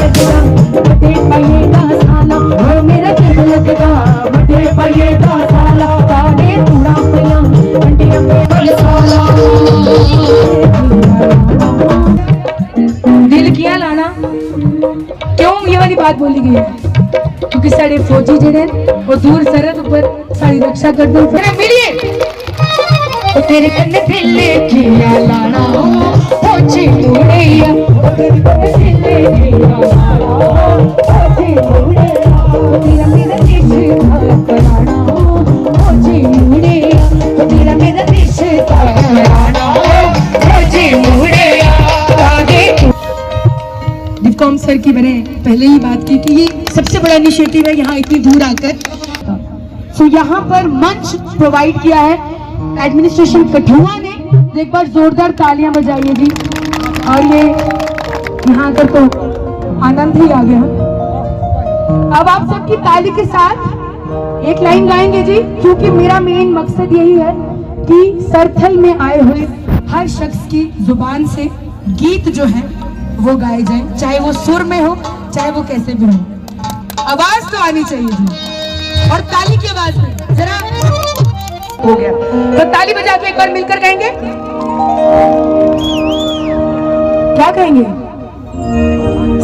के जुड़ा बड़े पाये का साला वो मेरा किस्मत का बड़े पाये का साला काले तूड़ा पिया अंटिया पे साला दिल किया लाना क्यों ये वाली बात बोली गई है क्योंकि साढ़े फौजी जेडे वो दूर सरहद ऊपर सारी रक्षा करते हैं मिलिए तो तेरे कन्ने दिले किया लाना पहुंची मुड़ैया तेरे कन्ने दिले किया लाना पहुंची मुड़ैया तेरा मेरा रिश्ता कराना पहुंची मुड़ैया तेरा मेरा रिश्ता कराना पहुंची मुड़ैया आगे डिफकॉम सर की मैंने पहले ही बात की कि ये सबसे बड़ा इनिशिएटिव है यहाँ इतनी दूर आकर तो यहाँ पर मंच प्रोवाइड किया है एडमिनिस्ट्रेशन कठुआ ने। एक बार जोरदार तालियां बजाइए जी और ये यहाँ आकर तो आनंद ही आ गया। अब आप सबकी ताली के साथ एक लाइन गाएंगे जी क्योंकि मेरा मेन मकसद यही है कि सरथल में आए हुए हर शख्स की जुबान से गीत जो है वो गाए जाए, चाहे वो सुर में हो चाहे वो कैसे भी हो, आवाज तो आनी चाहिए जी और ताली की आवाज में जरा हो गया तो ताली बजा के एक बार मिलकर गाएंगे। क्या कहेंगे?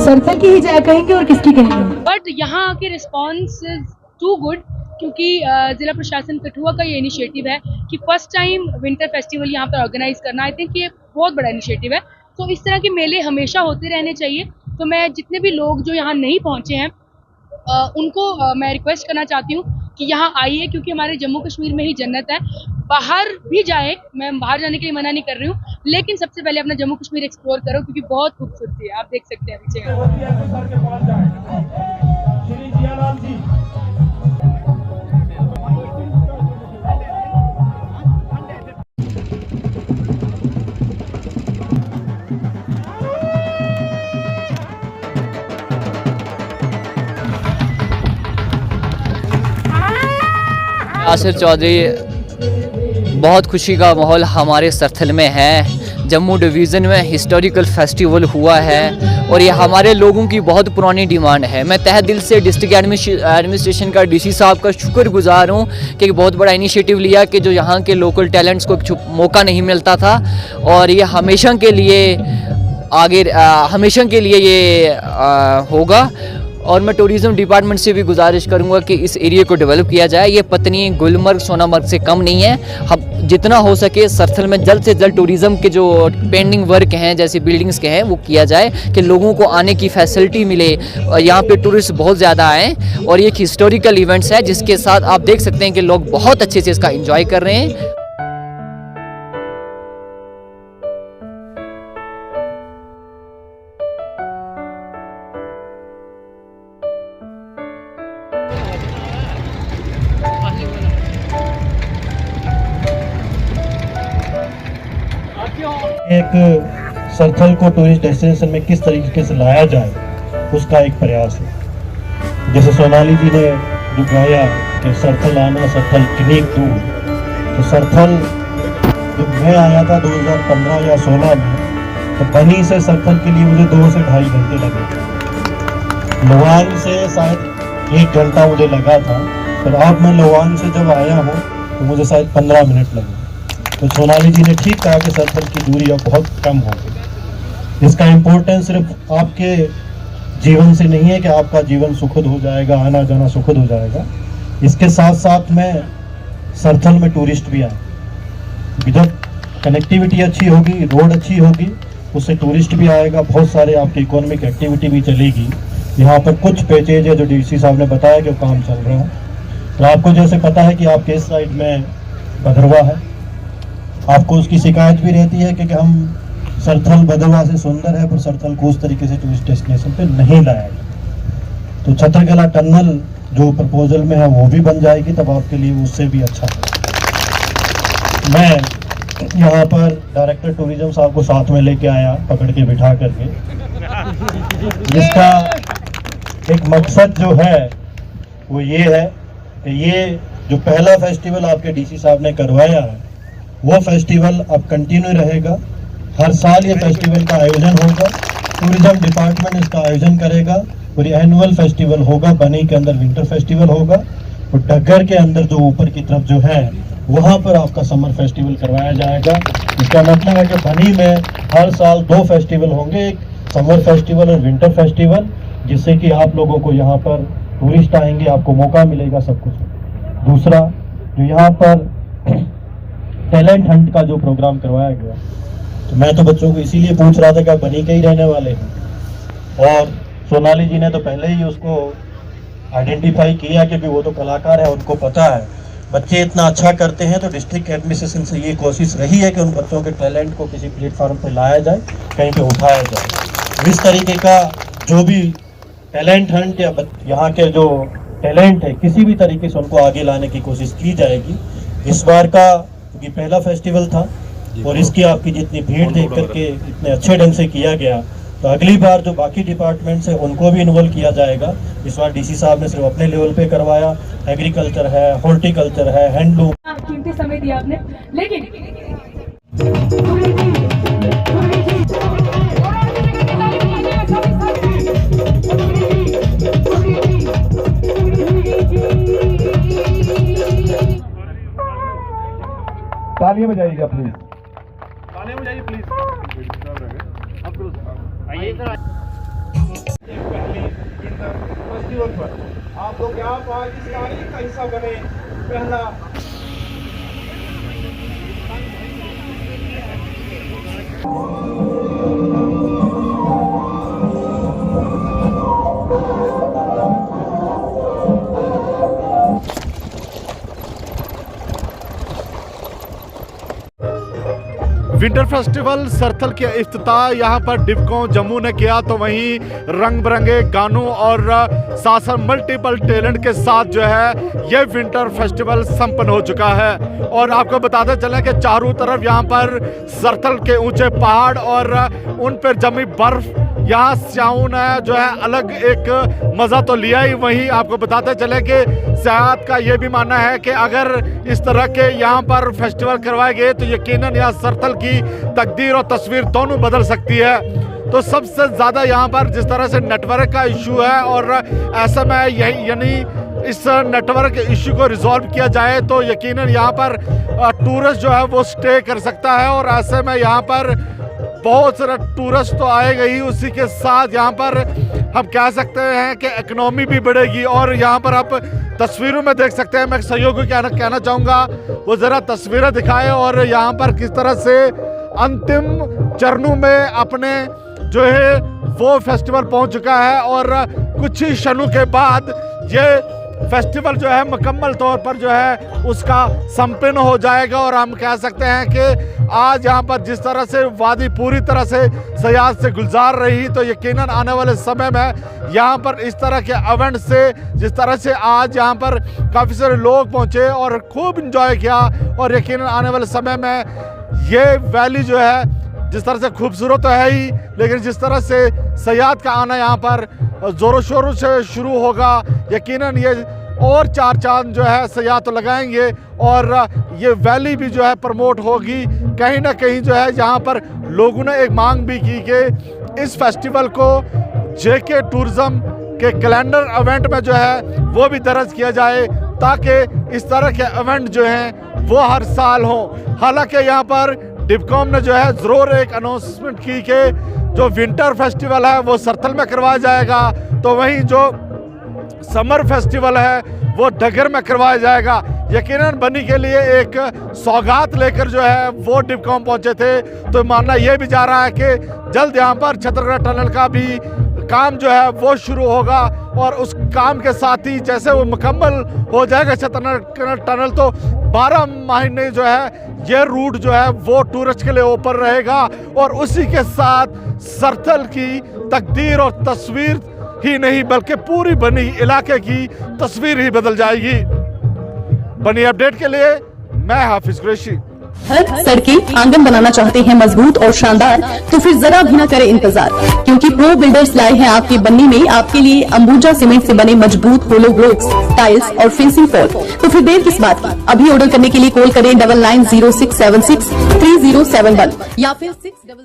सरथल की ही जय कहेंगे और किसकी कहेंगे? बट यहाँ के रिस्पॉन्स इज टू गुड क्योंकि जिला प्रशासन कठुआ का ये इनिशिएटिव है कि फर्स्ट टाइम विंटर फेस्टिवल यहाँ पर ऑर्गेनाइज करना, आई थिंक ये बहुत बड़ा इनिशिएटिव है। तो इस तरह के मेले हमेशा होते रहने चाहिए। तो मैं जितने भी लोग जो यहाँ नहीं पहुँचे हैं उनको मैं रिक्वेस्ट करना चाहती हूँ कि यहाँ आइए क्योंकि हमारे जम्मू कश्मीर में ही जन्नत है। बाहर भी जाए, मैं बाहर जाने के लिए मना नहीं कर रही हूँ, लेकिन सबसे पहले अपना जम्मू कश्मीर एक्सप्लोर करो क्योंकि बहुत खूबसूरती है। आप देख सकते हैं पीछे। आसिर चौधरी, बहुत खुशी का माहौल हमारे सरथल में है। जम्मू डिवीज़न में हिस्टोरिकल फेस्टिवल हुआ है और ये हमारे लोगों की बहुत पुरानी डिमांड है। मैं तहे दिल से डिस्ट्रिक्ट एडमिनिस्ट्रेशन का डीसी साहब का शुक्रगुजार हूँ कि बहुत बड़ा इनिशिएटिव लिया कि जो यहाँ के लोकल टैलेंट्स को मौका नहीं मिलता था और ये हमेशा के लिए ये होगा। और मैं टूरिज़्म डिपार्टमेंट से भी गुजारिश करूंगा कि इस एरिया को डेवलप किया जाए। ये पत्नी, गुलमर्ग, सोनामर्ग से कम नहीं है। हम जितना हो सके सरथल में जल्द से जल्द टूरिज़्म के जो पेंडिंग वर्क हैं जैसे बिल्डिंग्स के हैं वो किया जाए कि लोगों को आने की फैसिलिटी मिले। और यहाँ पे टूरिस्ट बहुत ज़्यादा आएँ और ये एक हिस्टोरिकल इवेंट्स है जिसके साथ आप देख सकते हैं कि लोग बहुत अच्छे से इसका इंजॉय कर रहे हैं। एक सरथल को टूरिस्ट डेस्टिनेशन में किस तरीके से लाया जाए उसका एक प्रयास है। जैसे सोनाली जी ने जो गाया कि सरथल आना सरथल कितनी दूर, तो सरथल जब मैं आया था 2015 या 16 में तो बनी से सरथल के लिए मुझे 2 से 2.5 घंटे लगे। लोवान से शायद 1 घंटा मुझे लगा था, पर अब मैं लोवान से जब आया हूँ तो मुझे शायद 15 मिनट लगे। तो सोनाली जी ने ठीक कहा कि सरथल की दूरी अब बहुत कम हो गई। इसका इम्पोर्टेंस सिर्फ आपके जीवन से नहीं है कि आपका जीवन सुखद हो जाएगा, आना जाना सुखद हो जाएगा। इसके साथ साथ में सरथल में टूरिस्ट भी आए। जब कनेक्टिविटी अच्छी होगी, रोड अच्छी होगी, उससे टूरिस्ट भी आएगा, बहुत सारे आपकी इकोनॉमिक एक्टिविटी भी चलेगी। यहाँ पर कुछ पैचेज है जो डीसी साहब ने बताया कि काम चल रहा है। तो आपको जैसे पता है कि आपके इस साइड में भदरवा है, आपको उसकी शिकायत भी रहती है कि हम सरथल भदरवा से सुंदर है पर सरथल को उस तरीके से टूरिस्ट डेस्टिनेशन पे नहीं लाया गया। तो छतरकला टनल जो प्रपोजल में है वो भी बन जाएगी, तब आपके लिए उससे भी अच्छा है। मैं यहाँ पर डायरेक्टर टूरिज्म साहब को साथ में लेके आया, पकड़ के बिठा करके, जिसका एक मकसद जो है वो ये है कि ये जो पहला फेस्टिवल आपके डीसी साहब ने करवाया है वो फेस्टिवल अब कंटिन्यू रहेगा। हर साल ये फेस्टिवल का आयोजन होगा टूरिज्म डिपार्टमेंट इसका आयोजन करेगा और ये एनुअल फेस्टिवल होगा। बनी के अंदर विंटर फेस्टिवल होगा और डगर के अंदर जो ऊपर की तरफ जो है वहाँ पर आपका समर फेस्टिवल करवाया जाएगा। इसका मतलब है कि बनी में हर साल 2 फेस्टिवल होंगे, एक समर फेस्टिवल और विंटर फेस्टिवल, जिससे कि आप लोगों को यहाँ पर टूरिस्ट आएंगे, आपको मौका मिलेगा सब कुछ। दूसरा, जो यहाँ पर टैलेंट हंट का जो प्रोग्राम करवाया गया, तो मैं तो बच्चों को इसीलिए पूछ रहा था कि आप बनी के ही रहने वाले हैं, और सोनाली जी ने तो पहले ही उसको आइडेंटिफाई किया क्योंकि वो तो कलाकार है, उनको पता है बच्चे इतना अच्छा करते हैं। तो डिस्ट्रिक्ट एडमिनिस्ट्रेशन से ये कोशिश रही है कि उन बच्चों के टैलेंट को किसी प्लेटफॉर्म पर लाया जाए, कहीं पे उठाया जाए। इस तरीके का जो भी टैलेंट हंट या यहाँ के जो टैलेंट है किसी भी तरीके से उनको आगे लाने की कोशिश की जाएगी। इस बार का क्योंकि पहला फेस्टिवल था और इसकी आपकी जितनी भीड़ देख करके इतने अच्छे ढंग से किया गया, तो अगली बार जो बाकी डिपार्टमेंट्स है उनको भी इन्वॉल्व किया जाएगा। इस बार डीसी साहब ने सिर्फ अपने लेवल पे करवाया, एग्रीकल्चर है, हॉर्टिकल्चर है, हैंडलूम। कीमती समय दिया आपने, लेकिन तालियां बजाइएगा प्लीज, तालियां बजाइए प्लीज। फेस्टिवल पर आप लोग यहाँ पर इस तारीख का हिस्सा बने। पहला विंटर फेस्टिवल सरथल के इफ्तिताह यहाँ पर डिपको जम्मू ने किया, तो वहीं रंग बिरंगे गानों और साथ साथ मल्टीपल टैलेंट के साथ जो है ये विंटर फेस्टिवल संपन्न हो चुका है। और आपको बताते चलें कि चारों तरफ यहाँ पर सरथल के ऊंचे पहाड़ और उन पर जमी बर्फ, यहाँ स्याऊ ने जो है अलग एक मज़ा तो लिया ही। वहीं आपको बताते चले कि सियाहत का ये भी मानना है कि अगर इस तरह के यहाँ पर फेस्टिवल करवाए गए तो यकीनन यहाँ सरथल की तकदीर और तस्वीर दोनों बदल सकती है। तो सबसे ज़्यादा यहाँ पर जिस तरह से नेटवर्क का इशू है और ऐसे में यही यानी इस नेटवर्क इशू को रिजॉल्व किया जाए तो यकीनन यहाँ पर टूरिस्ट जो है वो स्टे कर सकता है। और ऐसे में यहाँ पर बहुत सारे टूरिस्ट तो आएगा ही, उसी के साथ यहाँ पर हम कह सकते हैं कि इकोनॉमी भी बढ़ेगी। और यहाँ पर आप तस्वीरों में देख सकते हैं, मैं सहयोगी कहना चाहूँगा वो ज़रा तस्वीरें दिखाएं और यहाँ पर किस तरह से अंतिम चरणों में अपने जो है वो फेस्टिवल पहुँच चुका है। और कुछ ही क्षणों के बाद ये फेस्टिवल जो है मुकम्मल तौर पर जो है उसका संपन्न हो जाएगा। और हम कह सकते हैं कि आज यहाँ पर जिस तरह से वादी पूरी तरह से सयाहत से गुलजार रही, तो यकीनन आने वाले समय में यहाँ पर इस तरह के इवेंट से जिस तरह से आज यहाँ पर काफ़ी सारे लोग पहुँचे और खूब इंजॉय किया, और यकीनन आने वाले समय में ये वैली जो है जिस तरह से खूबसूरत तो है ही, लेकिन जिस तरह से सयाहत का आना यहाँ पर ज़ोरों शोरों से शुरू होगा, यकीनन ये और 4 चांद जो है सयाहत तो लगाएंगे और ये वैली भी जो है प्रमोट होगी। कहीं ना कहीं जो है यहाँ पर लोगों ने एक मांग भी की कि इस फेस्टिवल को जेके टूरिज़्म के कैलेंडर इवेंट में जो है वो भी दर्ज किया जाए, ताकि इस तरह के इवेंट जो हैं वो हर साल हों। हालांकि यहाँ पर डिपकॉम ने जो है ज़रूर एक अनाउंसमेंट की कि जो विंटर फेस्टिवल है वो सरथल में करवाया जाएगा, तो वहीं जो समर फेस्टिवल है वो डगर में करवाया जाएगा। यकीनन बनी के लिए एक सौगात लेकर जो है वो डिपकॉम पहुंचे थे, तो मानना ये भी जा रहा है कि जल्द यहाँ पर छतरगढ़ टनल का भी काम जो है वो शुरू होगा। और उस काम के साथ ही जैसे वो मुकम्मल हो जाएगा छतरगढ़ टनल, तो 12 महीने जो है ये रूट जो है वो टूरिस्ट के लिए ओपन रहेगा। और उसी के साथ सरथल की तकदीर और तस्वीर ही नहीं बल्कि पूरी बनी इलाके की तस्वीर ही बदल जाएगी। बनी अपडेट के लिए मैं हाफिज कुरैशी। घर, सड़कें, आंगन बनाना चाहते हैं मजबूत और शानदार, तो फिर जरा भी न करें इंतजार, क्योंकि प्रो बिल्डर्स लाए हैं आपकी बन्नी में आपके लिए अंबुजा सीमेंट से बने मजबूत होलो ब्लॉक्स, टाइल्स और फेंसिंग फॉल। तो फिर देर किस बात की, अभी ऑर्डर करने के लिए कॉल करें 9906763071 या फिर 600